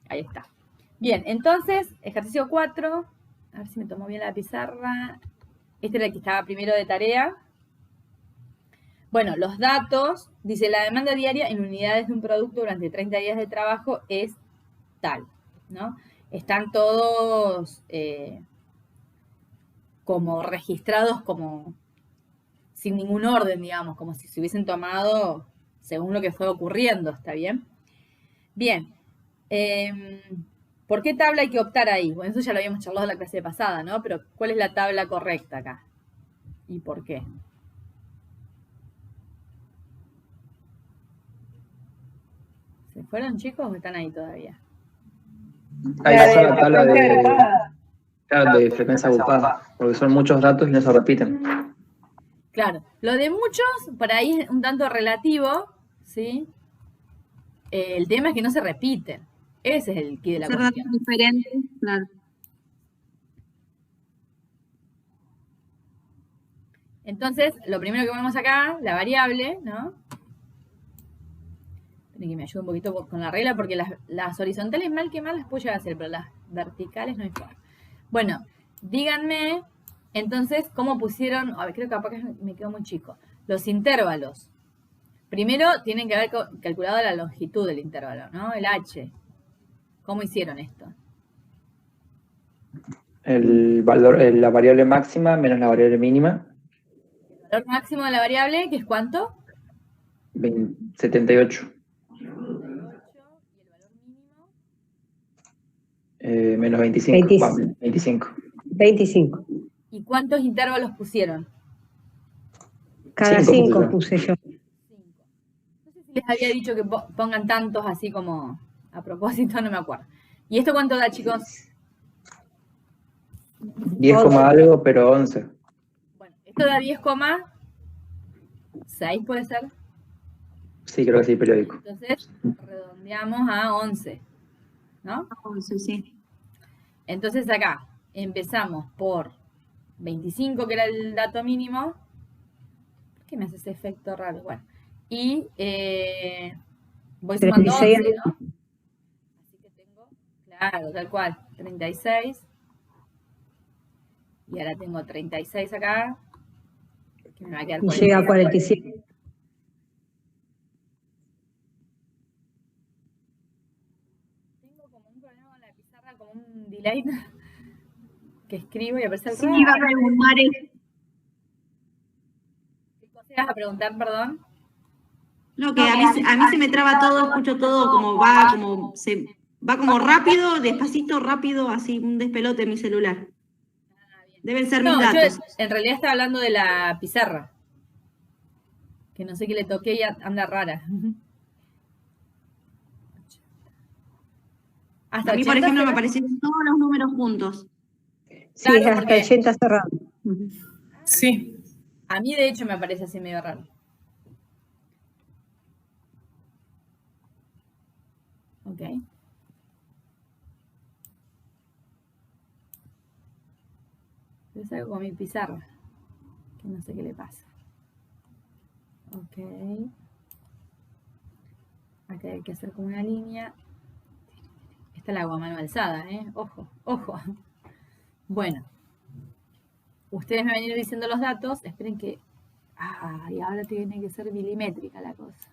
Ahí está. Bien, entonces, ejercicio 4. A ver si me tomó bien la pizarra. Este era el que estaba primero de tarea. Bueno, los datos, dice, la demanda diaria en unidades de un producto durante 30 días de trabajo es tal, ¿no? Están todos como registrados como sin ningún orden, digamos, como si se hubiesen tomado según lo que fue ocurriendo, ¿está bien? Bien. ¿Por qué tabla hay que optar ahí? Bueno, eso ya lo habíamos charlado en la clase pasada, ¿no? Pero ¿cuál es la tabla correcta acá? ¿Y por qué? ¿Se fueron, chicos, o están ahí todavía? Ahí está la tabla de frecuencia agrupada, porque son muchos datos y no se repiten. Claro, lo de muchos, por ahí es un tanto relativo, ¿sí? El tema es que no se repiten. Ese es el key de la cuestión. Diferente, claro. Entonces, lo primero que ponemos acá, la variable, ¿no? Tiene que me ayude un poquito con la regla, porque las horizontales mal que mal las puedo llegar a hacer, pero las verticales no hay forma. Bueno, díganme, entonces, cómo pusieron, a ver, creo que capaz que me quedó muy chico, los intervalos. Primero tienen que haber calculado la longitud del intervalo, ¿no? El h. ¿Cómo hicieron esto? El valor, la variable máxima menos la variable mínima. El valor máximo de la variable, ¿que es cuánto? 78. ¿Y el valor mínimo? Menos 25. 25. ¿Y cuántos intervalos pusieron? Cada 5 puse yo. 5. No sé si les había dicho que pongan tantos así como a propósito, no me acuerdo. ¿Y esto cuánto da, chicos? 10, algo, pero 11. Bueno, esto da 10,6, ¿puede ser? Sí, creo que sí, periódico. Entonces, redondeamos a 11, ¿no? 11, sí. Entonces acá empezamos por 25, que era el dato mínimo. ¿Por qué me hace ese efecto raro? Bueno, y voy sumando 11, ¿no? Así que tengo, claro, tal cual, 36. Y ahora tengo 36 acá. Que me va a quedar 47. Y llega a 47. Tengo como un problema con la pizarra, como un delay que escribo y aparece el Sí, iba a preguntar eso. ¿Qué cosa ibas a preguntar, perdón? No, que a mí se me traba todo, escucho todo como va como rápido, despacito, rápido, así un despelote en mi celular. Deben ser mis datos. Yo en realidad estaba hablando de la pizarra. Que no sé qué le toqué y anda rara. Hasta a mí, por ejemplo, me aparecieron todos los números juntos. Sí, claro, hasta 80 cerrado. Sí. A mí, de hecho, me aparece así medio raro. Ok. Yo salgo con mi pizarra, que no sé qué le pasa. Ok. Acá hay que hacer como una línea. Esta es la agua mano alzada, ¿eh? Ojo, ojo. Bueno. Ustedes me van a ir diciendo los datos. Esperen que... y ahora tiene que ser milimétrica la cosa.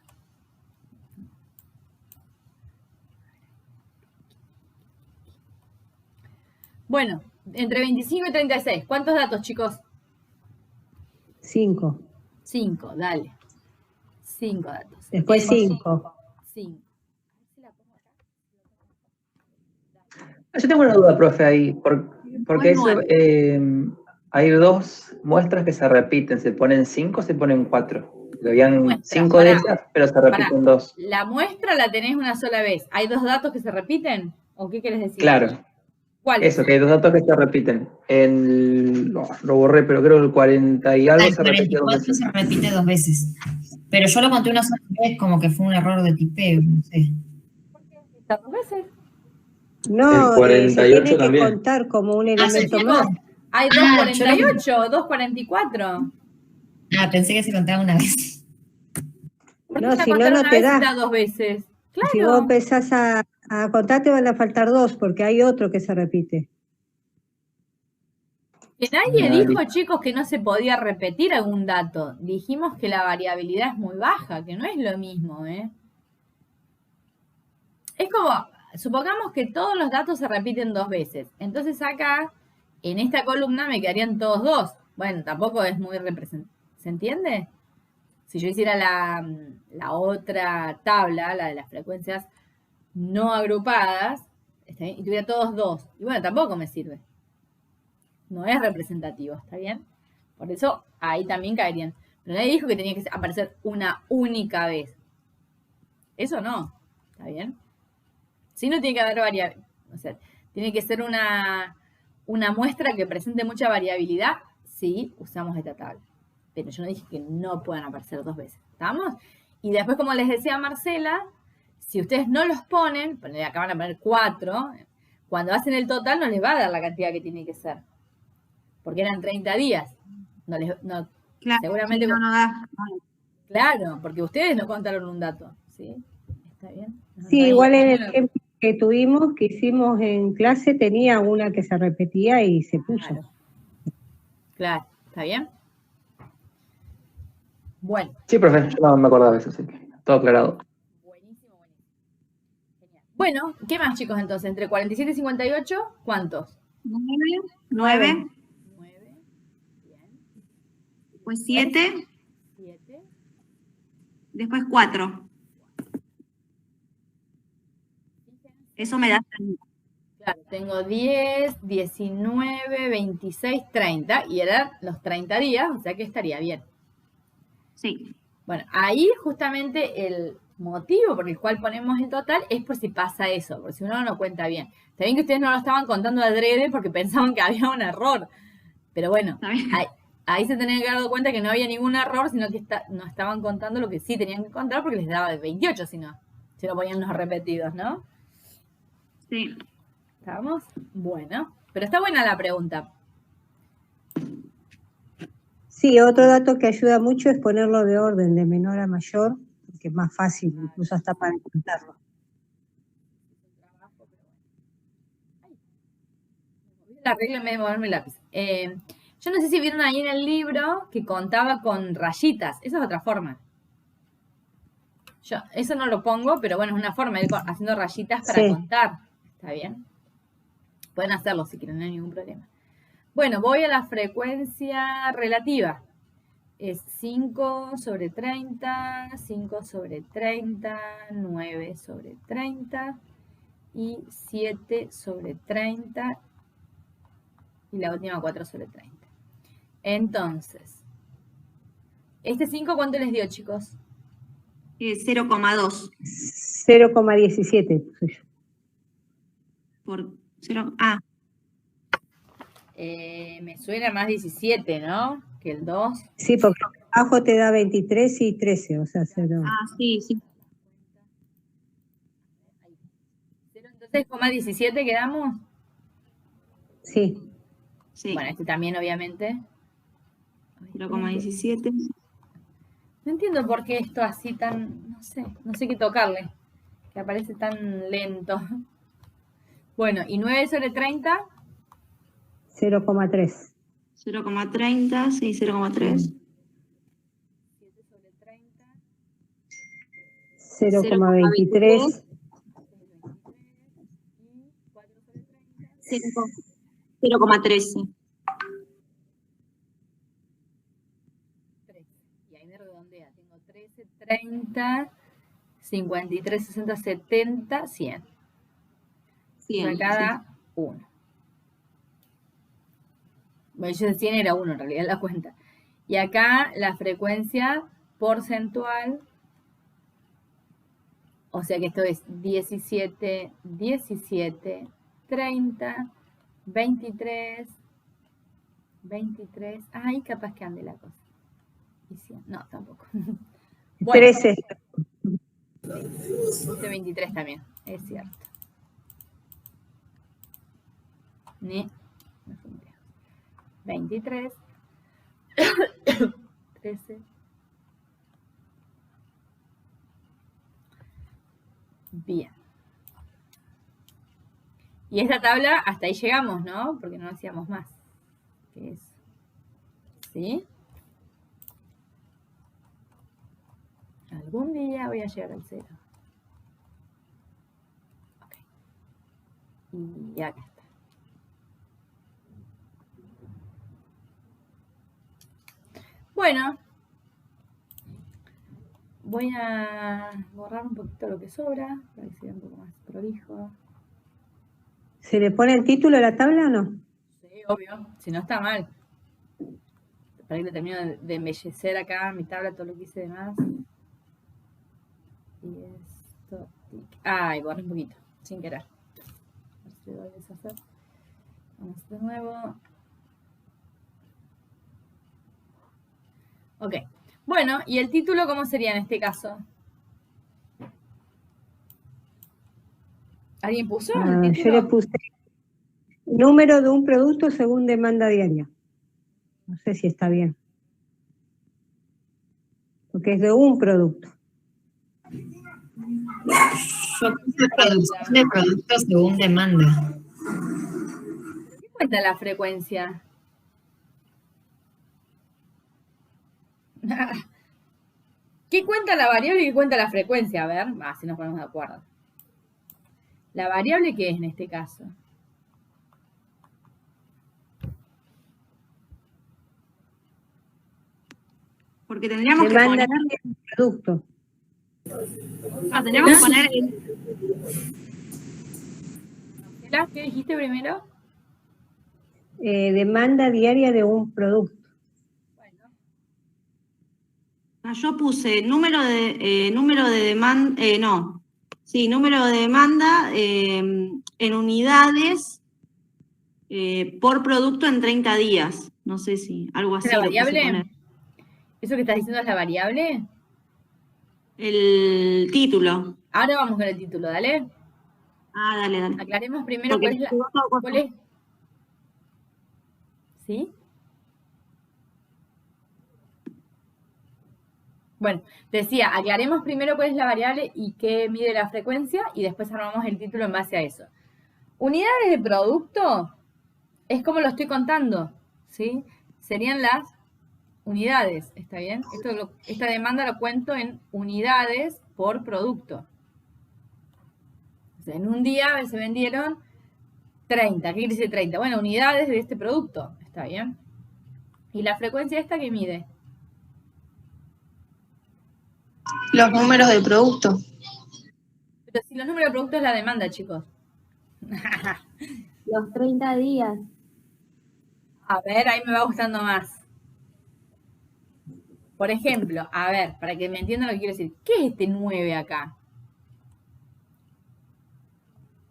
Bueno, entre 25 y 36. ¿Cuántos datos, chicos? 5. 5, dale. 5 datos. Después 5. 5. Yo tengo una duda, profe, ahí. Porque eso, hay dos muestras que se repiten. ¿Se ponen 5 o se ponen 4? Habían 5 de esas, pero se repiten 2. ¿La muestra la tenés una sola vez? ¿Hay 2 datos que se repiten? ¿O qué querés decir? Claro. ¿Cuáles? Eso, que hay 2 datos que se repiten. Lo borré, pero creo que el 40 y algo se repite 2 veces. Se repite 2 veces. Pero yo lo conté una sola vez, como que fue un error de tipeo, no sé. ¿Por qué? ¿Está 2 veces? No, el 48 se tiene también. que contar como un elemento más. Hay 2.48, 2.44. Pensé que se contaba una vez. ¿Por qué No, ya si no, contaron no una te vez y da. está 2 veces? Si vos empezás a contar, te van a faltar 2, porque hay otro que se repite. Que nadie dijo, chicos, que no se podía repetir algún dato. Dijimos que la variabilidad es muy baja, que no es lo mismo, ¿eh? Es como, supongamos que todos los datos se repiten 2 veces. Entonces acá, en esta columna, me quedarían todos 2. Bueno, tampoco es muy representativo. ¿Se entiende? Si yo hiciera la otra tabla, la de las frecuencias no agrupadas, ¿está bien? Y tuviera todos 2. Y bueno, tampoco me sirve. No es representativo, ¿está bien? Por eso ahí también caerían. Pero nadie dijo que tenía que aparecer una única vez. Eso no, ¿está bien? Sí, no tiene que haber variabilidad. O sea, tiene que ser una muestra que presente mucha variabilidad. Sí, usamos esta tabla. Pero yo no dije que no puedan aparecer 2 veces. ¿Estamos? Y después, como les decía Marcela, si ustedes no los ponen, acá van a poner 4, cuando hacen el total no les va a dar la cantidad que tiene que ser. Porque eran 30 días. Claro, seguramente sí, no da. Claro, porque ustedes no contaron un dato, ¿sí? ¿Está bien? Sí, igual en el ejemplo que tuvimos, que hicimos en clase, tenía una que se repetía y se puso. Claro, ¿está bien? Bueno. Sí, profe, yo no me acordaba de eso, así que todo aclarado. Buenísimo. Genial. Bueno, ¿qué más, chicos, entonces? Entre 47 y 58, ¿cuántos? 9. Bien. Después 7. Después 4. Eso me da 30. Claro, tengo 10, 19, 26, 30, y eran los 30 días, o sea que estaría bien. Sí. Bueno, ahí justamente el motivo por el cual ponemos el total es por si pasa eso, por si uno no cuenta bien. Está bien que ustedes no lo estaban contando adrede porque pensaban que había un error, pero bueno, ahí se tenían que dar cuenta que no había ningún error, sino que no estaban contando lo que sí tenían que contar porque les daba de 28 si no ponían los repetidos, ¿no? Sí. ¿Estamos? Bueno, pero está buena la pregunta. Sí, otro dato que ayuda mucho es ponerlo de orden, de menor a mayor, que es más fácil, incluso hasta para contarlo. La regla en vez de moverme el lápiz. Yo no sé si vieron ahí en el libro que contaba con rayitas. Esa es otra forma. Yo eso no lo pongo, pero bueno, es una forma de ir haciendo rayitas para contar. ¿Está bien? Pueden hacerlo si quieren, no hay ningún problema. Bueno, voy a la frecuencia relativa. Es 5 sobre 30, 5 sobre 30, 9 sobre 30 y 7 sobre 30 y la última 4 sobre 30. Entonces, ¿este 5 cuánto les dio, chicos? 0,2. 0,17 puse yo. Por 0. Me suena más 17, ¿no? Que el 2. Sí, porque abajo te da 23 y 13, o sea, 0. Sí. 0, entonces, ¿17 quedamos? Sí. Bueno, este también, obviamente. 0,17. No entiendo por qué esto así tan, no sé qué tocarle, que aparece tan lento. Bueno, ¿y 9 sobre 30? 0,3. 0,30, sí, 0,3. 7 sobre 30. 0,23. 4 sobre 30. 0,13. Y ahí me redondea. Tengo 13, 30, 53, 60, 70, 100. 100. Para cada uno. Bueno, yo de 100 era 1 en realidad la cuenta. Y acá la frecuencia porcentual, o sea que esto es 17, 17, 30, 23, 23. Ahí capaz que ande la cosa. Y 100. No, tampoco. Bueno, 13. Este 23 también, es cierto. Ni. 23. 13. Bien. Y esta tabla, hasta ahí llegamos, ¿no? Porque no hacíamos más. ¿Qué es? ¿Sí? Algún día voy a llegar al 0. Ok. Y acá está. Bueno. Voy a borrar un poquito lo que sobra, para que sea un poco más prolijo. ¿Se le pone el título a la tabla o no? Sí, obvio, si no está mal. Para que le termino de embellecer acá mi tabla, todo lo que hice de más. Y esto. Ay, borré un poquito, sin querer. A ver si lo voy a deshacer. Vamos de nuevo. Ok. Bueno, ¿y el título cómo sería en este caso? ¿Alguien puso el título? Yo le puse número de un producto según demanda diaria. No sé si está bien. Porque es de un producto. Yo puse producción de productos según demanda. ¿Qué cuenta la frecuencia? ¿Qué cuenta la variable y qué cuenta la frecuencia? A ver, si nos ponemos de acuerdo. ¿La variable qué es en este caso? Porque tendríamos que Demanda poner... de un producto. tendríamos que poner... ¿Qué dijiste primero? Demanda diaria de un producto. Yo puse número de demanda, número de demanda en unidades por producto en 30 días. No sé si algo así ¿Es la lo quise poner. variable? ¿Eso que estás diciendo es la variable? El título. Ahora vamos con el título, dale. Ah, dale. Aclaremos primero Porque cuál es. ¿Sí? Bueno, decía, aclaremos primero cuál es la variable y qué mide la frecuencia y después armamos el título en base a eso. Unidades de producto es como lo estoy contando, ¿sí? Serían las unidades, ¿está bien? Esta demanda lo cuento en unidades por producto. O sea, en un día se vendieron 30. ¿Qué quiere decir 30? Bueno, unidades de este producto, ¿está bien? ¿Y la frecuencia esta qué mide? Los números de producto. Pero si los números de producto es la demanda, chicos. Los 30 días. A ver, ahí me va gustando más. Por ejemplo, a ver, para que me entiendan lo que quiero decir. ¿Qué es este 9 acá?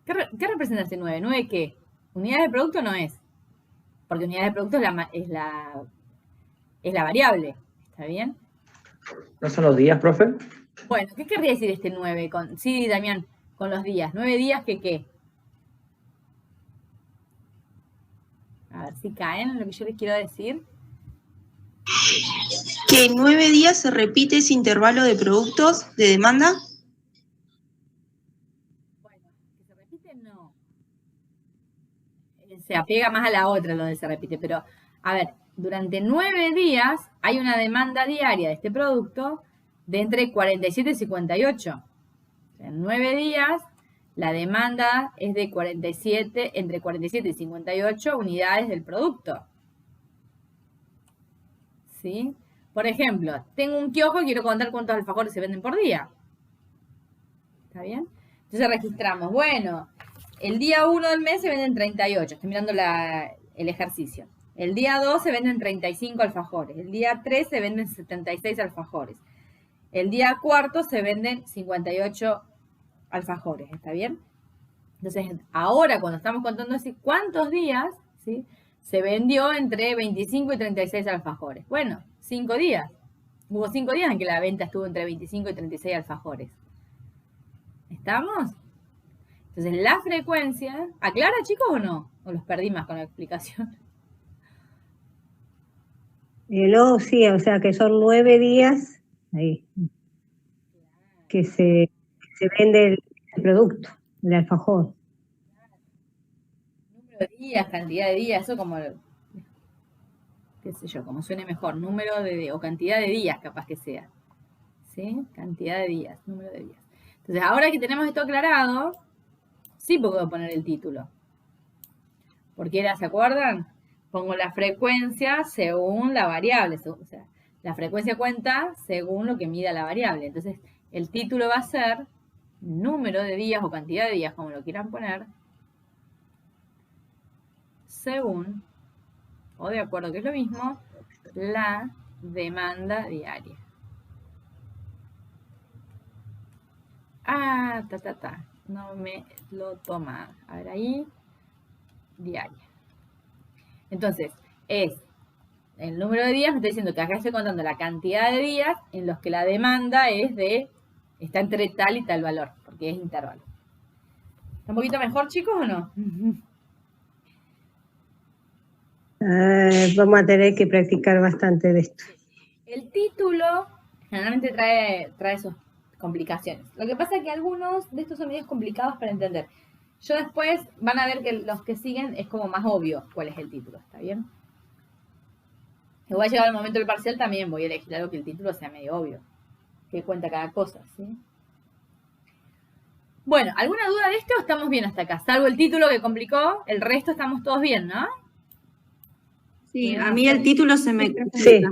¿Qué representa este 9? ¿9 qué? Unidades de producto no es. Porque unidades de producto es la variable. ¿Está bien? ¿No son los días, profe? Bueno, ¿qué querría decir este 9? Sí, Damián, con los días. 9 días que qué. A ver si caen en lo que yo les quiero decir. Que en 9 días se repite ese intervalo de productos de demanda. Bueno, que se repite no. Se apega más a la otra lo de se repite, pero a ver, durante 9 días hay una demanda diaria de este producto de entre 47 y 58. O sea, en 9 días la demanda es de entre 47 y 58 unidades del producto. ¿Sí? Por ejemplo, tengo un kiosco y quiero contar cuántos alfajores se venden por día. ¿Está bien? Entonces registramos, bueno, el día 1 del mes se venden 38, estoy mirando el ejercicio. El día 2 se venden 35 alfajores, el día 3 se venden 76 alfajores, el día 4 se venden 58 alfajores, ¿está bien? Entonces, ahora cuando estamos contando así, ¿cuántos días, ¿sí?, se vendió entre 25 y 36 alfajores? Bueno, 5 días. Hubo 5 días en que la venta estuvo entre 25 y 36 alfajores. ¿Estamos? Entonces, la frecuencia... ¿Aclara, chicos, o no? ¿O los perdí más con la explicación? No, sí, o sea que son 9 días ahí, que se vende el producto, el alfajor. Número de días, cantidad de días, eso como, qué sé yo, como suene mejor, número o cantidad de días capaz que sea. ¿Sí? Cantidad de días, número de días. Entonces, ahora que tenemos esto aclarado, sí puedo poner el título. Porque era, ¿se acuerdan? Pongo la frecuencia según la variable. O sea, la frecuencia cuenta según lo que mida la variable. Entonces, el título va a ser número de días o cantidad de días, como lo quieran poner, según, o de acuerdo que es lo mismo, la demanda diaria. Ah, no me lo toma. A ver ahí, diaria. Entonces, es el número de días, me está diciendo que acá estoy contando la cantidad de días en los que la demanda está entre tal y tal valor, porque es intervalo. ¿Está un poquito mejor, chicos, o no? Vamos a tener que practicar bastante de esto. El título generalmente trae esas complicaciones. Lo que pasa es que algunos de estos son medios complicados para entender. Yo después van a ver que los que siguen es como más obvio cuál es el título, ¿está bien? Si voy a llegar al momento del parcial también voy a elegir algo que el título sea medio obvio, que cuenta cada cosa, ¿sí? Bueno, ¿alguna duda de esto? Estamos bien hasta acá, salvo el título que complicó, el resto estamos todos bien, ¿no? Sí, a mí el título se me... Sí.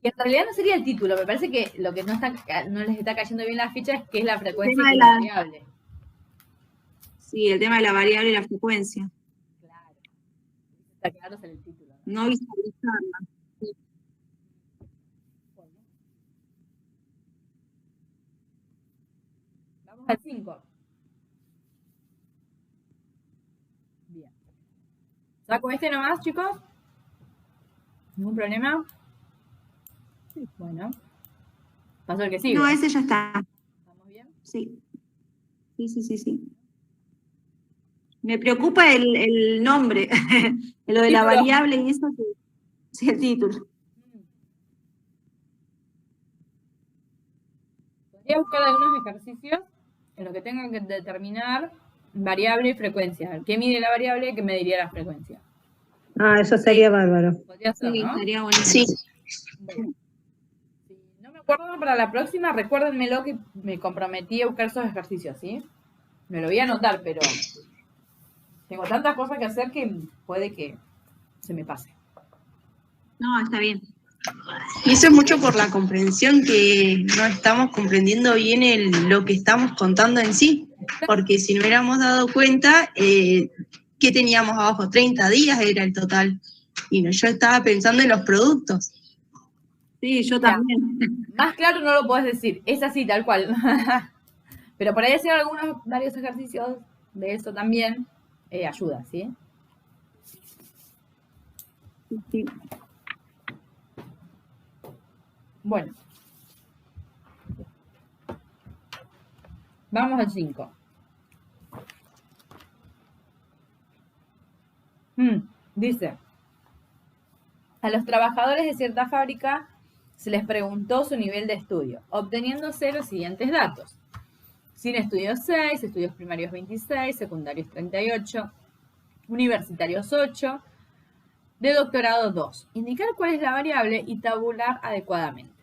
Y en realidad no sería el título, me parece que lo que no les está cayendo bien la ficha es que es la frecuencia tema y de la la- variable. Sí, el tema de la variable y la frecuencia. Claro. Está claro en el título, ¿no? No visualizarla. Bueno. Vamos al 5. Bien. ¿Saco este nomás, chicos? ¿Ningún problema? Bueno. Paso el que sigue. No, ese ya está. ¿Estamos bien? Sí. Sí. Me preocupa el nombre, lo de la Título. variable y eso, sí, el título. Podría buscar algunos ejercicios en los que tengan que determinar variable y frecuencia. ¿Qué mide la variable y qué mediría la frecuencia? Eso sería bárbaro. Podría ser, Sí, ¿no? estaría buenísimo. Sí. Bueno. Si no me acuerdo para la próxima, recuérdenmelo que me comprometí a buscar esos ejercicios, ¿sí? Me lo voy a anotar, pero tengo tantas cosas que hacer que puede que se me pase. No, está bien. Y eso es mucho por la comprensión que no estamos comprendiendo bien lo que estamos contando en sí. Porque si no hubiéramos dado cuenta, ¿qué teníamos abajo? 30 días era el total. Y yo estaba pensando en los productos. Sí, yo Ya. también. Más claro no lo podés decir, es así, tal cual. Pero por ahí hacer varios ejercicios de eso también ayuda, ¿sí? Sí. Bueno. Vamos al 5. Dice, a los trabajadores de cierta fábrica se les preguntó su nivel de estudio, obteniéndose los siguientes datos. Sin estudios 6, estudios primarios 26, secundarios 38, universitarios 8, de doctorado 2. Indicar cuál es la variable y tabular adecuadamente.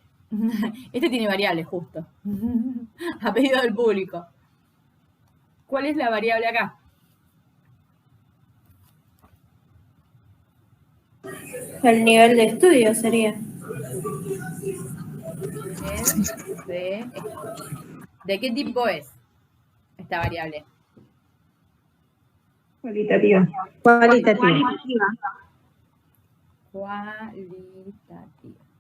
Este tiene variables justo, a pedido del público. ¿Cuál es la variable acá? El nivel de estudio sería. ¿De qué tipo es esta variable? Cualitativa. Cualitativa.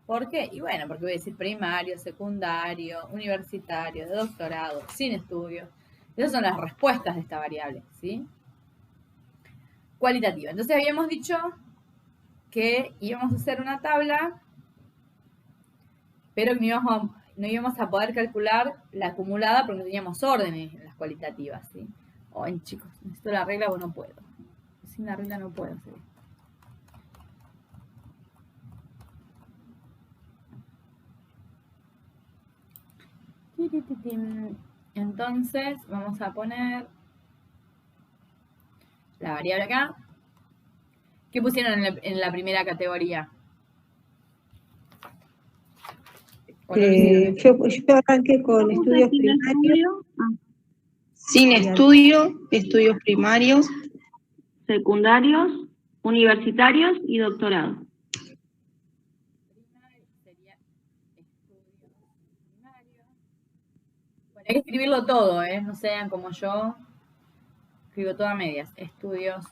¿Por qué? Y bueno, porque voy a decir primario, secundario, universitario, de doctorado, sin estudios. Esas son las respuestas de esta variable, ¿sí? Cualitativa. Entonces habíamos dicho que íbamos a hacer una tabla, pero que no íbamos a poder calcular la acumulada porque no teníamos órdenes en las cualitativas, ¿sí? Chicos, necesito la regla o no puedo. Sin la regla no puedo hacer esto. Entonces, vamos a poner la variable acá. ¿Qué pusieron en la primera categoría? Yo arranqué con estudios primarios. Sin estudio, estudios primarios. Secundarios, universitarios y doctorado. Sería estudios primarios. Bueno, hay que escribirlo todo, no sean como yo. Escribo todo a medias. Estudios.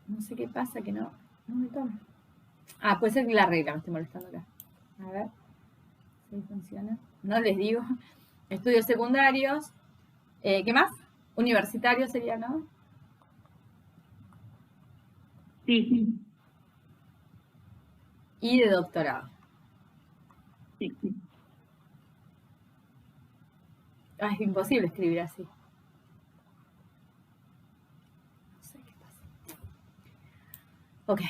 No sé qué pasa, que no me toma. Ah, puede ser que la regla me esté molestando acá. A ver si funciona. No les digo. Estudios secundarios. ¿Qué más? Universitarios sería, ¿no? Sí. Y de doctorado. Sí. Es imposible escribir así. No sé qué pasa. Ok.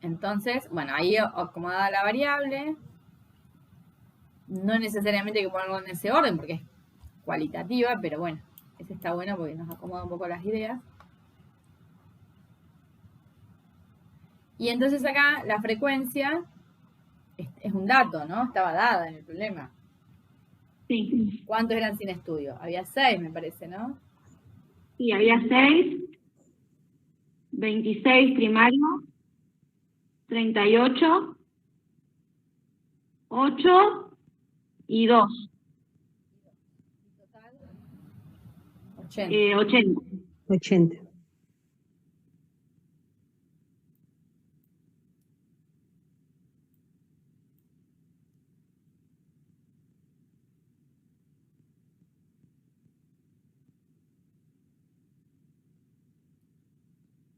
Entonces, bueno, ahí acomodada la variable. No necesariamente hay que ponerlo en ese orden porque es cualitativa, pero bueno, ese está bueno porque nos acomoda un poco las ideas. Y entonces acá la frecuencia es un dato, ¿no? Estaba dada en el problema. Sí. ¿Cuántos eran sin estudio? Había 6, me parece, ¿no? Sí, había 6, 26 primarios, 38, 8 y 2. Total, 80. 80.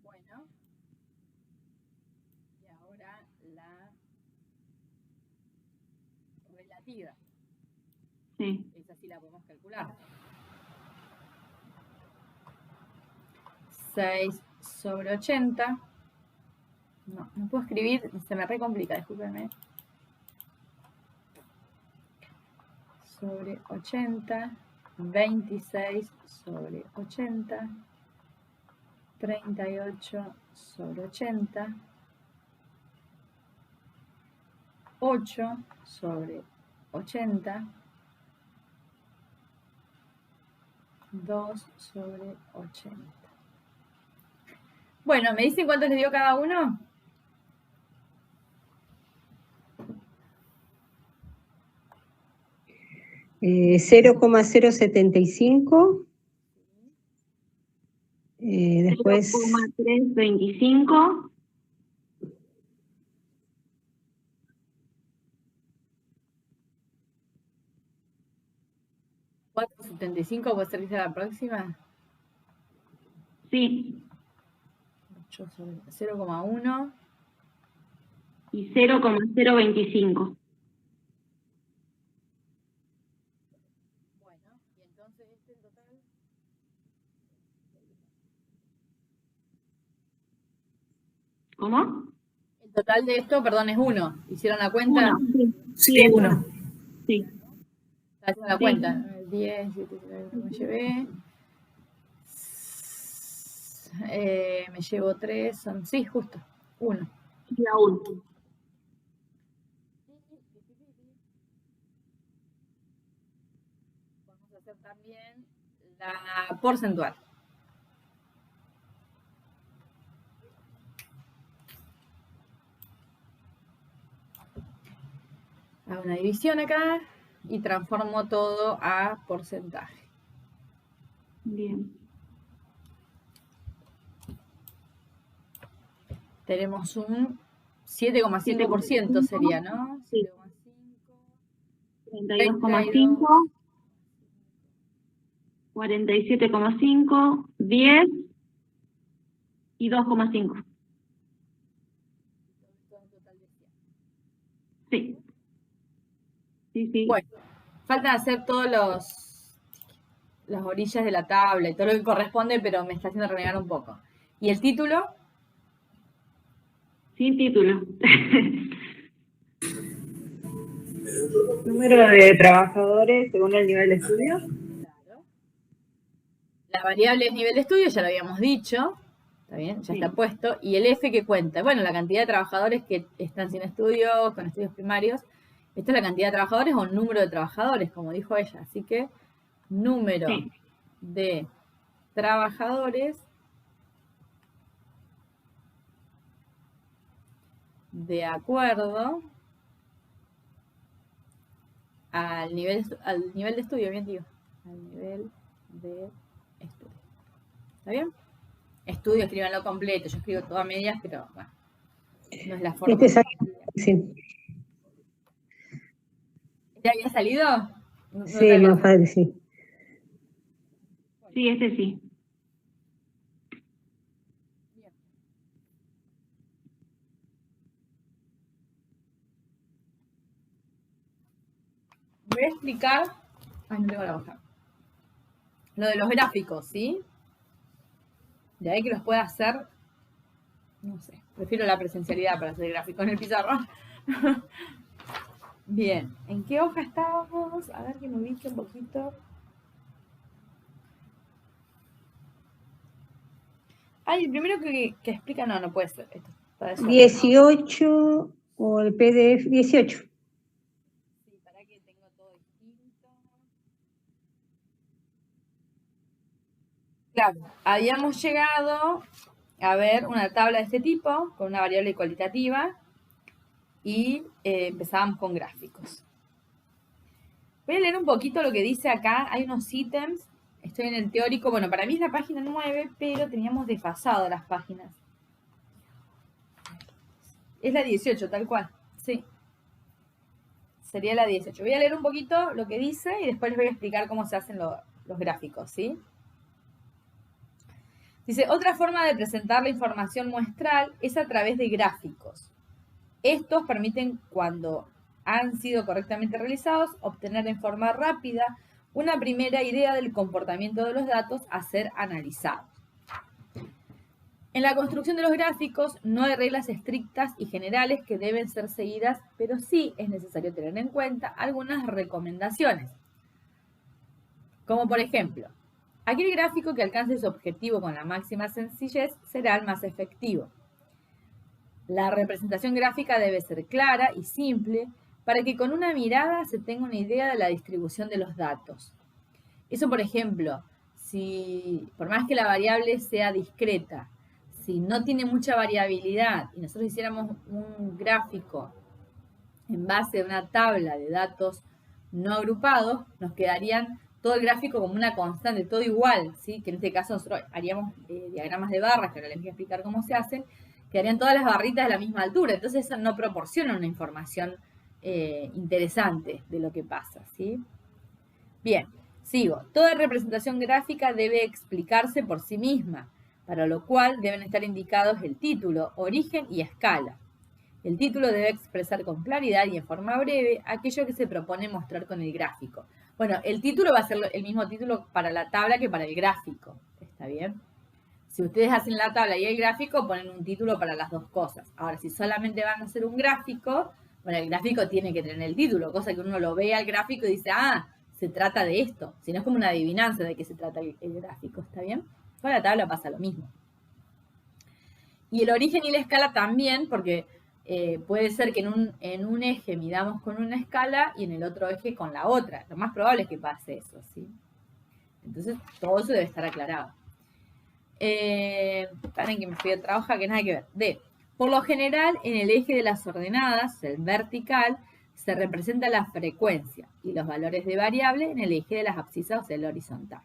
Bueno. Y ahora la relativa. Sí. Esa sí la podemos calcular. 6 sobre 80. No puedo escribir, se me recomplica, discúlpenme. Sobre 80, 26 sobre 80, 38 sobre 80, 8 sobre 80, 2 sobre 80. Bueno, ¿me dicen cuántos les dio cada uno? Eh, 0,075. Después 0,325. ¿4,75 puede ser que sea la próxima? Sí. 8 sobre 0,1. Y 0,025. Bueno, y entonces este en total. ¿Cómo? El total de esto, perdón, es 1. ¿Hicieron la cuenta? 1. Sí, Sí, es 1. 1. Sí. Está haciendo la Sí. cuenta. 10, 7, me llevé. Me llevo 3, son, sí, justo, 1. Y a 1. Vamos a hacer también la porcentual. Hago una división acá y transformo todo a porcentaje. Bien. Tenemos un 7,5% sería, ¿no? Sí. 7,5. 32,5. 47,5. 10. Y 2,5. Sí. Sí. Bueno, falta hacer todos las orillas de la tabla y todo lo que corresponde, pero me está haciendo renegar un poco. ¿Y el título? Sin título. Número de trabajadores según el nivel de estudio. Claro. La variable es nivel de estudio, ya lo habíamos dicho. ¿Está bien? Ya está puesto. Y el F que cuenta. Bueno, la cantidad de trabajadores que están sin estudios, con estudios primarios. Esta es la cantidad de trabajadores o número de trabajadores, como dijo ella. Así que número de trabajadores de acuerdo al nivel de estudio, bien digo. Al nivel de estudio. ¿Está bien? Estudio, escríbanlo completo. Yo escribo todo a medias, pero bueno, no es la forma. Sí. ¿Te había salido? Sí, más fácil, sí. Sí, este sí. Voy a explicar. Ay, no tengo la hoja. Lo de los gráficos, ¿sí? De ahí que los pueda hacer. No sé. Prefiero la presencialidad para hacer gráficos en el pizarrón. Bien. ¿En qué hoja estábamos? A ver que me ubique un poquito. Ay, el primero que explica. No puede ser. Esto está desordenado. 18 o el PDF 18. Sí, para que tengo todo distinto. Claro, habíamos llegado a ver una tabla de este tipo con una variable cualitativa y empezábamos con gráficos. Voy a leer un poquito lo que dice acá. Hay unos ítems. Estoy en el teórico. Bueno, para mí es la página 9, pero teníamos desfasado las páginas. Es la 18, tal cual. Sí. Sería la 18. Voy a leer un poquito lo que dice y después les voy a explicar cómo se hacen los gráficos, ¿sí? Dice, otra forma de presentar la información muestral es a través de gráficos. Estos permiten, cuando han sido correctamente realizados, obtener en forma rápida una primera idea del comportamiento de los datos a ser analizados. En la construcción de los gráficos no hay reglas estrictas y generales que deben ser seguidas, pero sí es necesario tener en cuenta algunas recomendaciones. Como por ejemplo, aquel gráfico que alcance su objetivo con la máxima sencillez será el más efectivo. La representación gráfica debe ser clara y simple para que con una mirada se tenga una idea de la distribución de los datos. Eso, por ejemplo, si por más que la variable sea discreta, si no tiene mucha variabilidad y nosotros hiciéramos un gráfico en base a una tabla de datos no agrupados, nos quedarían todo el gráfico como una constante, todo igual, ¿sí? Que en este caso nosotros haríamos diagramas de barras, que ahora les voy a explicar cómo se hacen, quedarían todas las barritas de la misma altura, entonces eso no proporciona una información interesante de lo que pasa, ¿sí? Bien, sigo. Toda representación gráfica debe explicarse por sí misma, para lo cual deben estar indicados el título, origen y escala. El título debe expresar con claridad y en forma breve aquello que se propone mostrar con el gráfico. Bueno, el título va a ser el mismo título para la tabla que para el gráfico. ¿Está bien? Si ustedes hacen la tabla y el gráfico, ponen un título para las dos cosas. Ahora, si solamente van a hacer un gráfico, bueno, el gráfico tiene que tener el título, cosa que uno lo ve al gráfico y dice, ah, se trata de esto. Si no es como una adivinanza de qué se trata el gráfico. ¿Está bien? Con la tabla pasa lo mismo. Y el origen y la escala también, porque puede ser que en un eje midamos con una escala y en el otro eje con la otra. Lo más probable es que pase eso, ¿sí? Entonces, todo eso debe estar aclarado. Paren que me fui a otra hoja que nada que ver. D. Por lo general, en el eje de las ordenadas, el vertical, se representa la frecuencia y los valores de variable en el eje de las abscisas, o sea, el horizontal.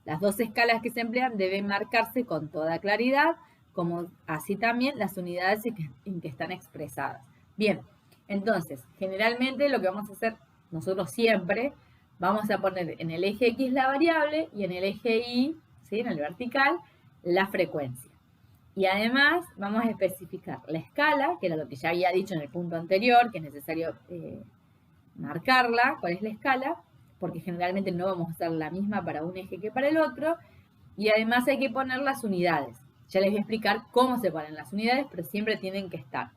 Las dos escalas que se emplean deben marcarse con toda claridad, como así también las unidades en que están expresadas. Bien, entonces, generalmente lo que vamos a hacer nosotros siempre, vamos a poner en el eje X la variable y en el eje Y, ¿sí? En el vertical, la frecuencia. Y además vamos a especificar la escala, que era lo que ya había dicho en el punto anterior, que es necesario marcarla, cuál es la escala, porque generalmente no vamos a usar la misma para un eje que para el otro. Y además hay que poner las unidades. Ya les voy a explicar cómo se ponen las unidades, pero siempre tienen que estar.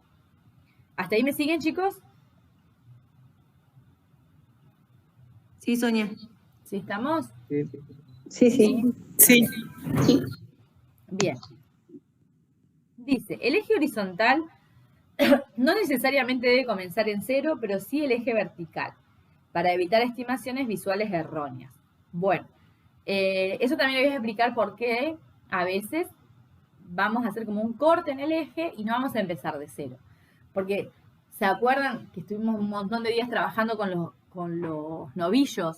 ¿Hasta ahí me siguen, chicos? Sí, Sonia. ¿Sí estamos? Sí, sí. Sí. Bien. Dice, el eje horizontal no necesariamente debe comenzar en 0, pero sí el eje vertical, para evitar estimaciones visuales erróneas. Bueno, eso también le voy a explicar por qué a veces vamos a hacer como un corte en el eje y no vamos a empezar de 0. Porque, ¿se acuerdan que estuvimos un montón de días trabajando con los novillos?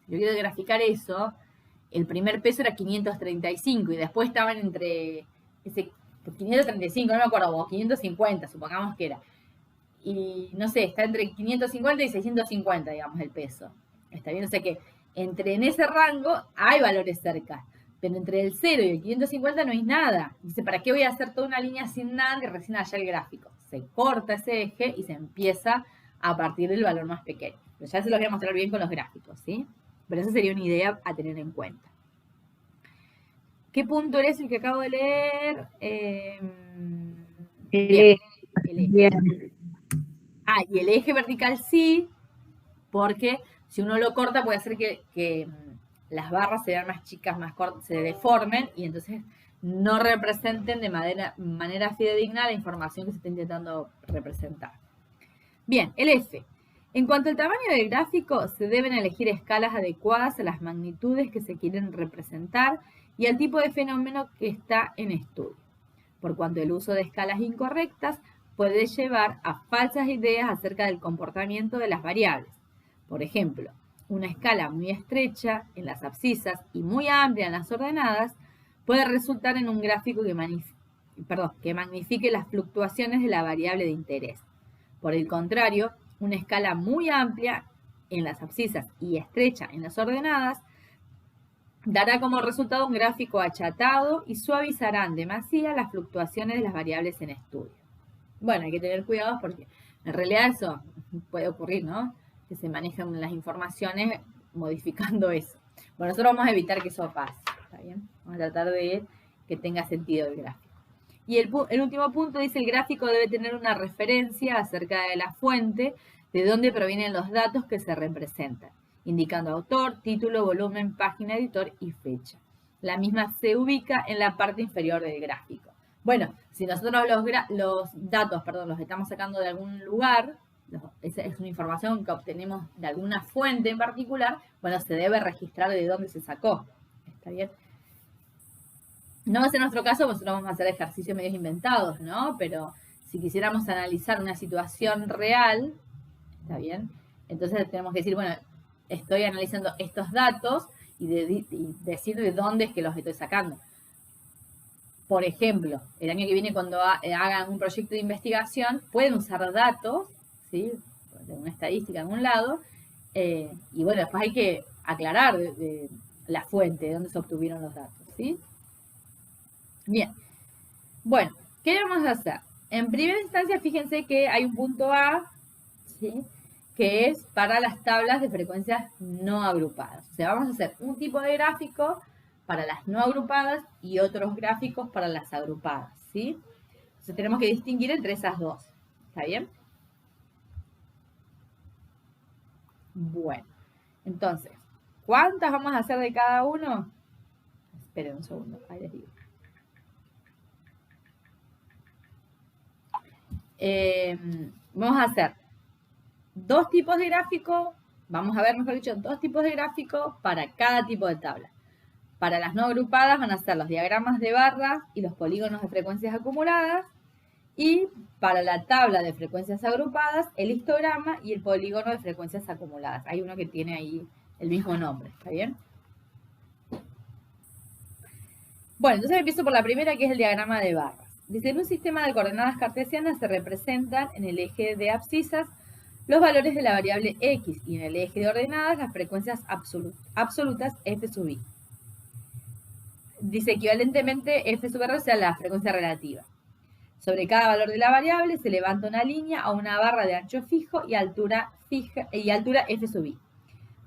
Si yo quiero graficar eso, el primer peso era 535 y después estaban entre ese 535, no me acuerdo, o 550, supongamos que era. Y no sé, está entre 550 y 650, digamos, el peso. Está bien, o sea que en ese rango hay valores cerca, pero entre el 0 y el 550 no hay nada. Dice, ¿para qué voy a hacer toda una línea sin nada y recién allá el gráfico? Se corta ese eje y se empieza a partir del valor más pequeño. Pero ya se los voy a mostrar bien con los gráficos, ¿sí? Pero esa sería una idea a tener en cuenta. ¿Qué punto es el que acabo de leer? Bien, el eje. Bien. Ah, y el eje vertical sí, porque si uno lo corta puede hacer que las barras se vean más chicas, más cortas, se deformen y entonces no representen de manera fidedigna la información que se está intentando representar. Bien, el F. En cuanto al tamaño del gráfico, se deben elegir escalas adecuadas a las magnitudes que se quieren representar y al tipo de fenómeno que está en estudio, por cuanto el uso de escalas incorrectas puede llevar a falsas ideas acerca del comportamiento de las variables. Por ejemplo, una escala muy estrecha en las abscisas y muy amplia en las ordenadas puede resultar en un gráfico que magnifique las fluctuaciones de la variable de interés. Por el contrario, una escala muy amplia en las abscisas y estrecha en las ordenadas dará como resultado un gráfico achatado y suavizará en demasía las fluctuaciones de las variables en estudio. Bueno, hay que tener cuidado porque en realidad eso puede ocurrir, ¿no? Que se manejan las informaciones modificando eso. Bueno, nosotros vamos a evitar que eso pase, ¿está bien? Vamos a tratar de que tenga sentido el gráfico. Y el último punto dice, el gráfico debe tener una referencia acerca de la fuente de dónde provienen los datos que se representan, indicando autor, título, volumen, página, editor y fecha. La misma se ubica en la parte inferior del gráfico. Bueno, si nosotros los datos los estamos sacando de algún lugar, esa es una información que obtenemos de alguna fuente en particular, bueno, se debe registrar de dónde se sacó. ¿Está bien? No va a ser nuestro caso, nosotros vamos a hacer ejercicios medios inventados, ¿no? Pero si quisiéramos analizar una situación real, ¿está bien? Entonces tenemos que decir, bueno, estoy analizando estos datos y decir de dónde es que los estoy sacando. Por ejemplo, el año que viene cuando hagan un proyecto de investigación, pueden usar datos, ¿sí? De una estadística en un lado, y bueno, después hay que aclarar de la fuente, de dónde se obtuvieron los datos, ¿sí? Bien. Bueno, ¿qué vamos a hacer? En primera instancia, fíjense que hay un punto A, ¿sí? Que es para las tablas de frecuencias no agrupadas. O sea, vamos a hacer un tipo de gráfico para las no agrupadas y otros gráficos para las agrupadas, ¿sí? Entonces tenemos que distinguir entre esas dos. ¿Está bien? Bueno, entonces, ¿cuántas vamos a hacer de cada uno? Esperen un segundo, ahí les digo. Vamos a hacer dos tipos de gráfico, vamos a ver, mejor dicho, dos tipos de gráfico para cada tipo de tabla. Para las no agrupadas van a ser los diagramas de barras y los polígonos de frecuencias acumuladas. Y para la tabla de frecuencias agrupadas, el histograma y el polígono de frecuencias acumuladas. Hay uno que tiene ahí el mismo nombre, ¿está bien? Bueno, entonces empiezo por la primera, que es el diagrama de barras. Dice, en un sistema de coordenadas cartesianas se representan en el eje de abscisas los valores de la variable x y en el eje de ordenadas las frecuencias absolutas f sub i. Dice equivalentemente f sub r, o sea, la frecuencia relativa. Sobre cada valor de la variable se levanta una línea a una barra de ancho fijo y altura f sub i.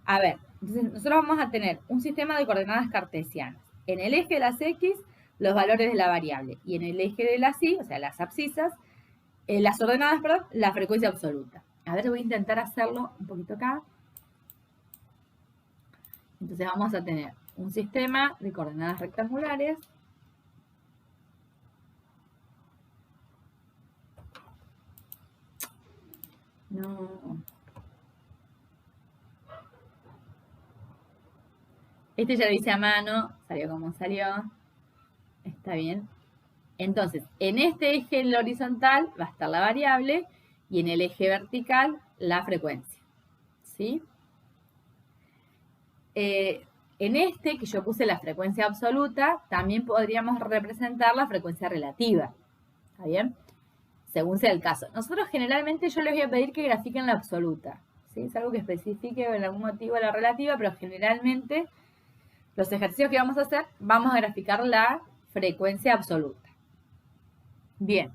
A ver, entonces nosotros vamos a tener un sistema de coordenadas cartesianas. En el eje de las x, los valores de la variable. Y en el eje de las y, o sea, las abscisas, las ordenadas, perdón, la frecuencia absoluta. A ver, voy a intentar hacerlo un poquito acá. Entonces vamos a tener un sistema de coordenadas rectangulares. No. Este ya lo hice a mano, salió como salió. Está bien. Entonces, en este eje en el horizontal va a estar la variable y en el eje vertical la frecuencia. ¿Sí? En este, que yo puse la frecuencia absoluta, también podríamos representar la frecuencia relativa. ¿Está bien? Según sea el caso. Nosotros generalmente yo les voy a pedir que grafiquen la absoluta. ¿Sí? Es algo que especifique en algún motivo la relativa, pero generalmente los ejercicios que vamos a hacer, vamos a graficar la frecuencia absoluta. Bien.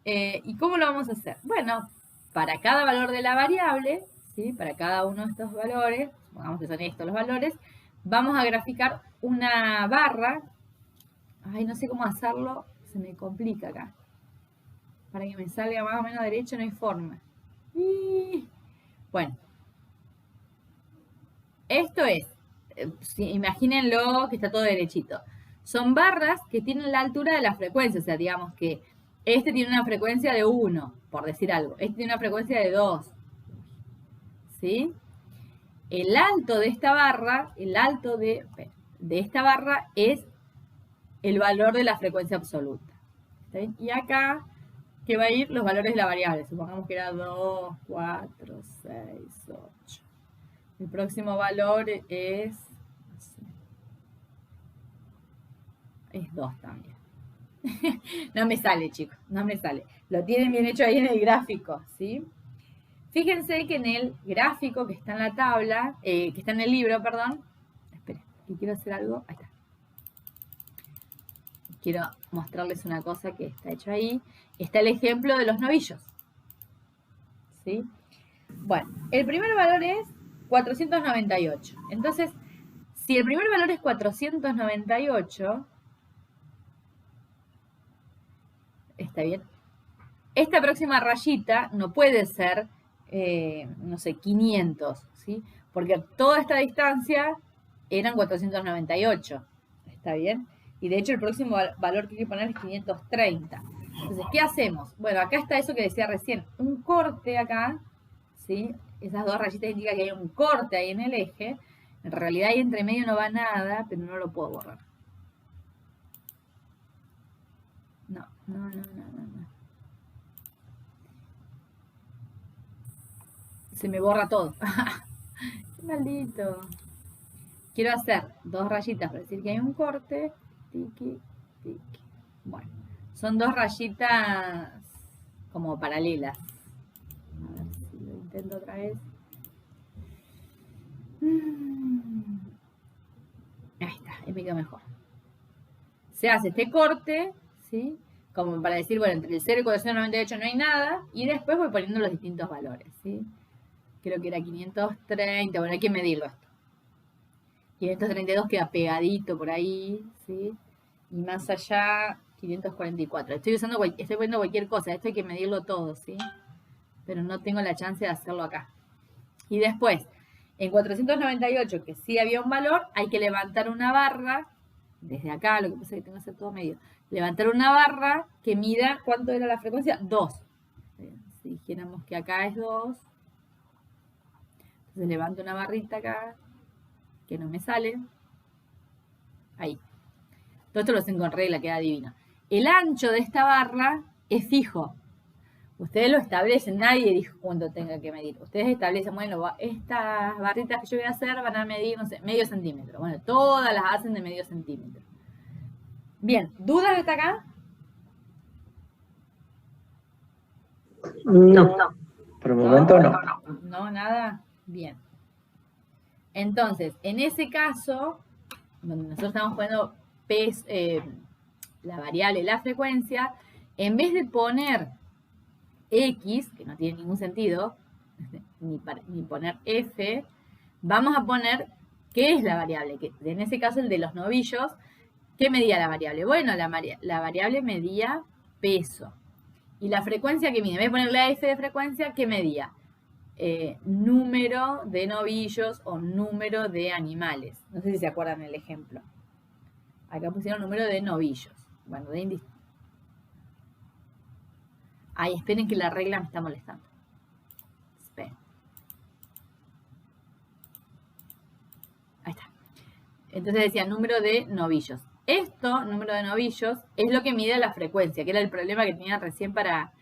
¿Y cómo lo vamos a hacer? Bueno, para cada valor de la variable, ¿sí? Para cada uno de estos valores, supongamos que son estos los valores, vamos a graficar una barra. Ay, no sé cómo hacerlo, se me complica acá. Para que me salga más o menos derecho no hay forma. Bueno. Esto es, imagínenlo que está todo derechito. Son barras que tienen la altura de la frecuencia. O sea, digamos que este tiene una frecuencia de 1, por decir algo. Este tiene una frecuencia de 2. ¿Sí? El alto de esta barra, esta barra es el valor de la frecuencia absoluta. ¿Está bien? Y acá que va a ir los valores de la variable. Supongamos que era 2, 4, 6, 8. El próximo valor es, no sé, es 2 también. No me sale, chicos, no me sale. Lo tienen bien hecho ahí en el gráfico, ¿sí? Fíjense que en el gráfico que está en la tabla, que está en el libro, perdón. Esperen, que quiero hacer algo. Ahí está. Quiero mostrarles una cosa que está hecho ahí. Está el ejemplo de los novillos. ¿Sí? Bueno, el primer valor es 498. Entonces, si el primer valor es 498, está bien. Esta próxima rayita no puede ser, no sé, 500, ¿sí? Porque toda esta distancia eran 498, ¿está bien? Y de hecho el próximo valor que hay que poner es 530. Entonces, ¿qué hacemos? Bueno, acá está eso que decía recién, un corte acá, ¿sí? Esas dos rayitas indican que hay un corte ahí en el eje. En realidad ahí entre medio no va nada, pero no lo puedo borrar. No. Se me borra todo. Qué maldito. Quiero hacer dos rayitas para decir que hay un corte. Tiki, tiki. Bueno, son dos rayitas como paralelas. A ver si lo intento otra vez. Ahí está, ahí me queda mejor. Se hace este corte, ¿sí? Como para decir, bueno, entre el 0 y 498 no hay nada. Y después voy poniendo los distintos valores, ¿sí? Creo que era 530, bueno, hay que medirlo esto. 532 queda pegadito por ahí, ¿sí? Y más allá, 544. Estoy poniendo cualquier cosa, esto hay que medirlo todo, ¿sí? Pero no tengo la chance de hacerlo acá. Y después, en 498, que sí había un valor, hay que levantar una barra, desde acá, lo que pasa es que tengo que hacer todo medio. Levantar una barra que mida, ¿cuánto era la frecuencia? 2. Si dijéramos que acá es 2, entonces levanto una barrita acá, que no me sale. Ahí. Todo esto lo hacen con regla, queda divino. El ancho de esta barra es fijo. Ustedes lo establecen, nadie dijo cuánto tenga que medir. Ustedes establecen, bueno, estas barritas que yo voy a hacer van a medir, no sé, medio centímetro. Bueno, todas las hacen de medio centímetro. Bien, ¿dudas hasta acá? No. Por el momento no. No, nada. Bien. Entonces, en ese caso, donde nosotros estamos poniendo la variable, la frecuencia, en vez de poner X, que no tiene ningún sentido, ni poner F, vamos a poner ¿qué es la variable? Que en ese caso el de los novillos, ¿qué medía la variable? Bueno, la variable medía peso. Y la frecuencia que mide, en vez de poner la F de frecuencia, ¿qué medía? número de novillos o número de animales. No sé si se acuerdan el ejemplo. Acá pusieron número de novillos. Bueno, ay, esperen que la regla me está molestando. Esperen. Ahí está. Entonces decía número de novillos. Esto, número de novillos, es lo que mide la frecuencia, que era el problema que tenía recién para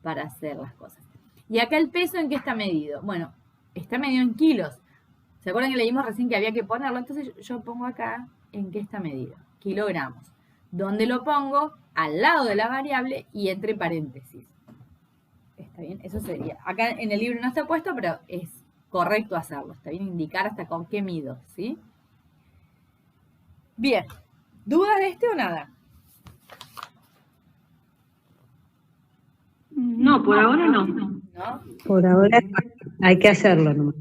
hacer las cosas. Y acá el peso, ¿en qué está medido? Bueno, está medido en kilos. ¿Se acuerdan que leímos recién que había que ponerlo? Entonces yo pongo acá en qué está medido. Kilogramos. ¿Dónde lo pongo? Al lado de la variable y entre paréntesis. ¿Está bien? Eso sería. Acá en el libro no está puesto, pero es correcto hacerlo. Está bien indicar hasta con qué mido, ¿sí? Bien. ¿Dudas de este o nada? No, por ahora no. ¿No? Por ahora hay que hacerlo nomás.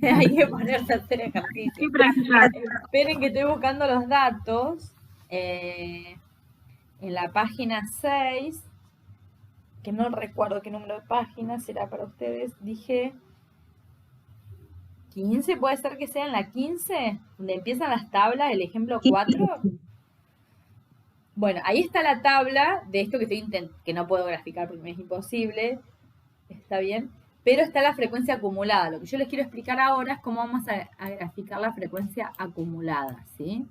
Hay que ponerse a hacer ejercicio. Sí, practicar. Esperen que estoy buscando los datos. En la página 6, que no recuerdo qué número de página será para ustedes, dije 15, puede ser que sea en la 15, donde empiezan las tablas, el ejemplo 4. Bueno, ahí está la tabla de esto que estoy que no puedo graficar porque me es imposible, está bien, pero está la frecuencia acumulada. Lo que yo les quiero explicar ahora es cómo vamos a graficar la frecuencia acumulada, ¿sí?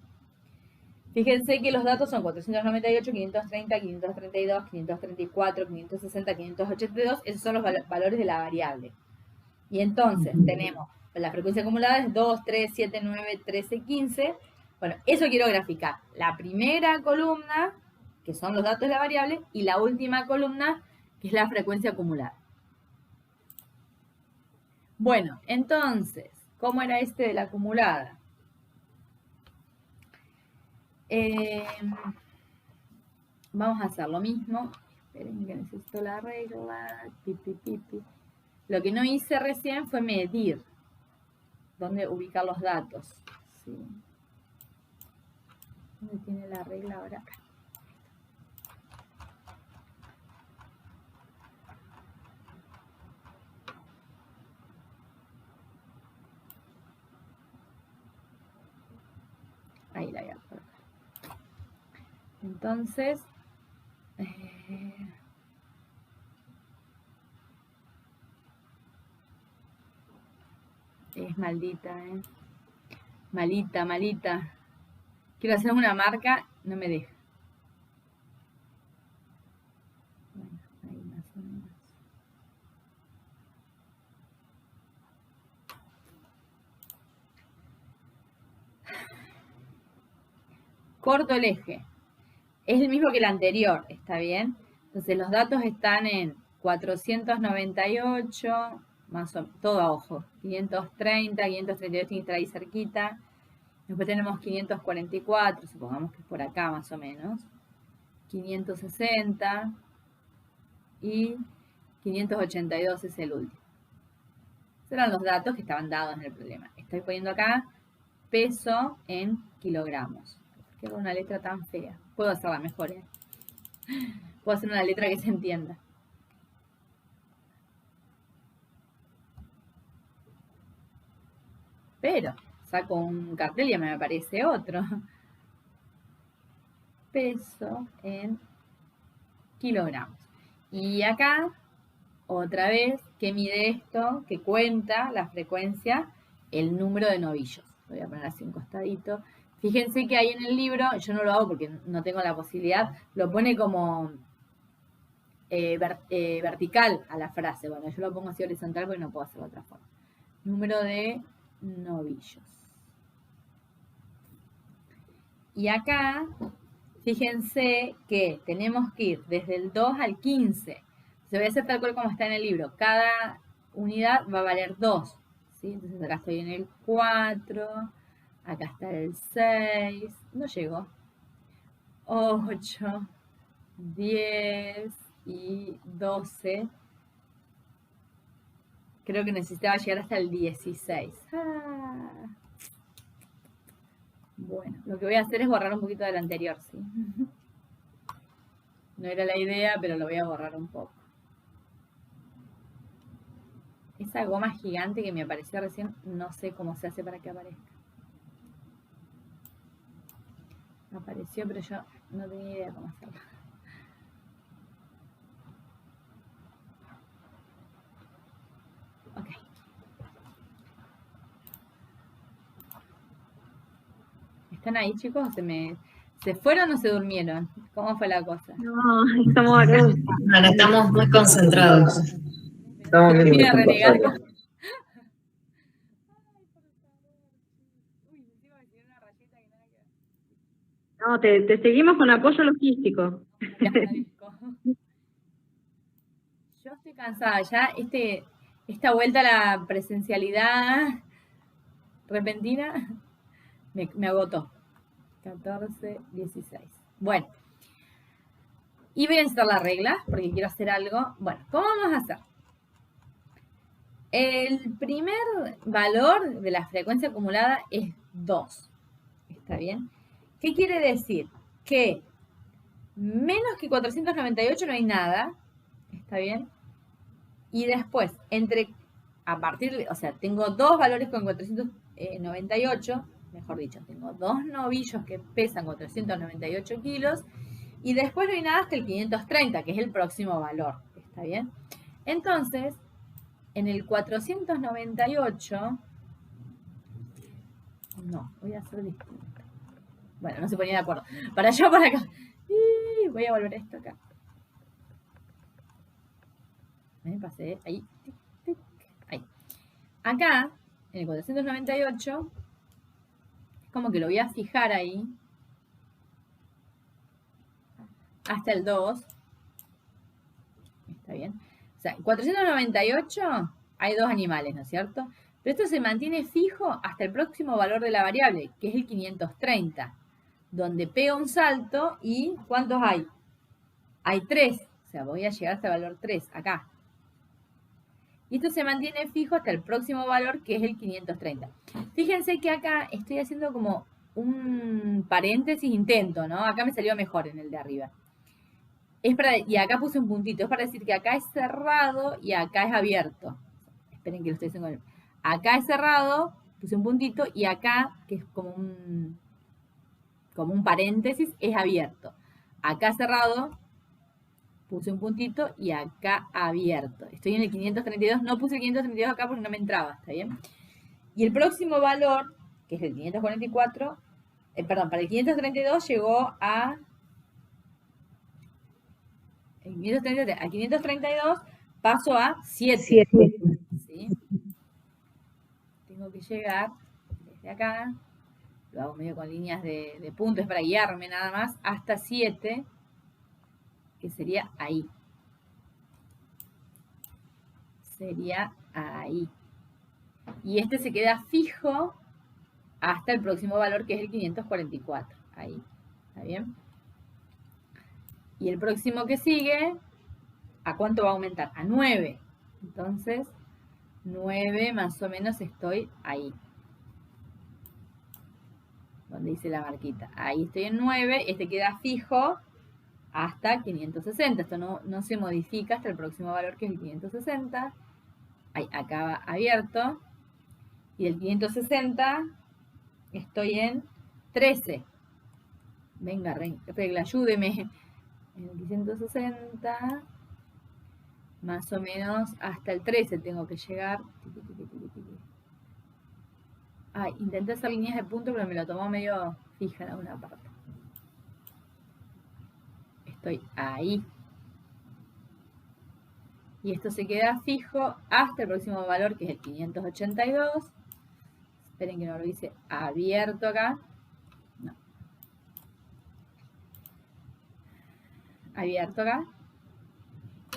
Fíjense que los datos son 498, 530, 532, 534, 560, 582. Esos son los valores de la variable. Y entonces tenemos, la frecuencia acumulada es 2, 3, 7, 9, 13, 15. Bueno, eso quiero graficar. La primera columna, que son los datos de la variable, y la última columna, que es la frecuencia acumulada. Bueno, entonces, ¿cómo era este de la acumulada? Vamos a hacer lo mismo. Esperen que necesito la regla. Lo que no hice recién fue medir dónde ubicar los datos. ¿Sí? ¿Dónde tiene la regla ahora? Ahí la voy a colocar. Entonces, es maldita, malita, malita. Quiero hacer una marca, no me deja. Bueno, ahí más o menos. Corto el eje. Es el mismo que el anterior, ¿está bien? Entonces los datos están en 498, más o menos, todo a ojo. 530, 532 tiene que estar ahí cerquita. Después tenemos 544, supongamos que es por acá más o menos. 560 y 582 es el último. Esos eran los datos que estaban dados en el problema. Estoy poniendo acá peso en kilogramos. ¿Por qué hago una letra tan fea? Puedo hacerla mejor, ¿eh? Puedo hacer una letra que se entienda. Pero saco un cartel y me aparece otro. Peso en kilogramos. Y acá, otra vez, ¿qué mide esto? Que cuenta la frecuencia, el número de novillos. Lo voy a poner así un costadito. Fíjense que ahí en el libro, yo no lo hago porque no tengo la posibilidad, lo pone como vertical a la frase. Bueno, yo lo pongo así horizontal porque no puedo hacerlo de otra forma. Número de novillos. Y acá, fíjense que tenemos que ir desde el 2 al 15. Se voy a hacer tal cual como está en el libro. Cada unidad va a valer 2. ¿Sí? Entonces acá estoy en el 4. Acá está el 6. No llegó. 8, 10 y 12. Creo que necesitaba llegar hasta el 16. Bueno, lo que voy a hacer es borrar un poquito del anterior, ¿sí? No era la idea, pero lo voy a borrar un poco. Esa goma gigante que me apareció recién, no sé cómo se hace para que aparezca. Me apareció, pero yo no tenía idea cómo hacerlo. Ok. ¿Están ahí, chicos? ¿Se fueron o se durmieron? ¿Cómo fue la cosa? No, estamos acá. No, estamos muy concentrados. Estamos viendo Mira, el renegar. conversatorio. No, te seguimos con apoyo logístico. Les agradezco. Yo estoy cansada ya. Esta vuelta a la presencialidad repentina me agotó. 14, 16. Bueno. Y voy a necesitar la regla porque quiero hacer algo. Bueno, ¿cómo vamos a hacer? El primer valor de la frecuencia acumulada es 2. ¿Está bien? ¿Qué quiere decir? Que menos que 498 no hay nada. ¿Está bien? Y después, tengo dos valores con 498, mejor dicho, tengo dos novillos que pesan 498 kilos, y después no hay nada hasta el 530, que es el próximo valor. ¿Está bien? Entonces, en el 498, no, voy a hacer distinto. Bueno, no se ponía de acuerdo. Para allá, para acá. Y voy a volver esto acá. Me pasé ahí. Tic, tic, ahí. Acá, en el 498, es como que lo voy a fijar ahí. Hasta el 2. Está bien. O sea, en 498 hay dos animales, ¿no es cierto? Pero esto se mantiene fijo hasta el próximo valor de la variable, que es el 530. Donde pega un salto y ¿cuántos hay? Hay 3. O sea, voy a llegar hasta el valor 3, acá. Y esto se mantiene fijo hasta el próximo valor, que es el 530. Fíjense que acá estoy haciendo como un paréntesis intento, ¿no? Acá me salió mejor en el de arriba. Y acá puse un puntito. Es para decir que acá es cerrado y acá es abierto. Esperen que lo estoy haciendo. Acá es cerrado, puse un puntito, y acá, que es como un paréntesis, es abierto. Acá cerrado, puse un puntito, y acá abierto. Estoy en el 532, no puse el 532 acá porque no me entraba, ¿está bien? Y el próximo valor, que es el 544, para el 532 llegó a... El 533, al 532 paso a 7. ¿Sí? Tengo que llegar desde acá, lo hago medio con líneas de puntos para guiarme nada más, hasta 7, que sería ahí. Sería ahí. Y este se queda fijo hasta el próximo valor, que es el 544. Ahí. ¿Está bien? Y el próximo que sigue, ¿a cuánto va a aumentar? A 9. Entonces, 9 más o menos estoy ahí. Donde dice la marquita. Ahí estoy en 9. Este queda fijo hasta 560. Esto no se modifica hasta el próximo valor, que es el 560. Ahí, acá va abierto. Y del 560 estoy en 13. Venga, regla, ayúdeme. En el 560, más o menos hasta el 13 tengo que llegar. Ay, intenté hacer líneas de punto, pero me lo tomó medio fija en alguna parte. Estoy ahí. Y esto se queda fijo hasta el próximo valor, que es el 582. Esperen que no lo hice abierto acá. No. Abierto acá.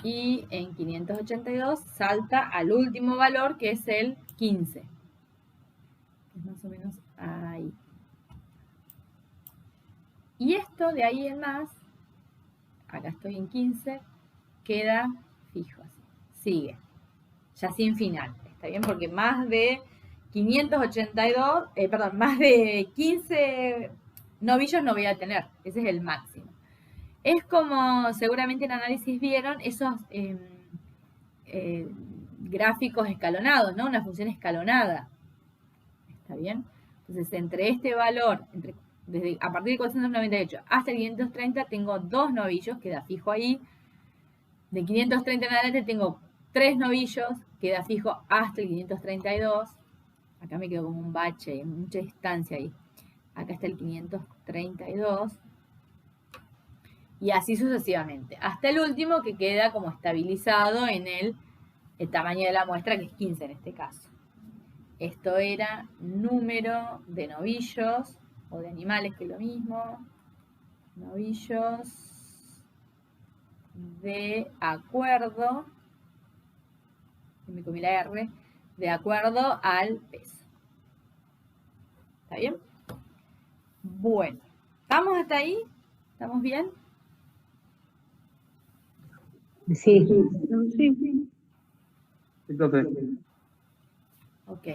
Y en 582 salta al último valor, que es el 15. Es más o menos ahí. Y esto de ahí en más, acá estoy en 15, queda fijo así. Sigue. Ya sin final. ¿Está bien? Porque más de 582, más de 15 novillos no voy a tener. Ese es el máximo. Es como seguramente en análisis vieron esos gráficos escalonados, ¿no? Una función escalonada. ¿Está bien? Entonces, entre este valor, a partir de 498 hasta el 530, tengo 2 novillos, queda fijo ahí. De 530 en adelante tengo 3 novillos, queda fijo hasta el 532. Acá me quedo como un bache, mucha distancia ahí. Acá está el 532. Y así sucesivamente. Hasta el último que queda como estabilizado en el tamaño de la muestra, que es 15 en este caso. Esto era número de novillos o de animales, que es lo mismo. Novillos de acuerdo, me comí la R, de acuerdo al peso. ¿Está bien? Bueno, ¿estamos hasta ahí? ¿Estamos bien? Sí. Sí, profe. Ok.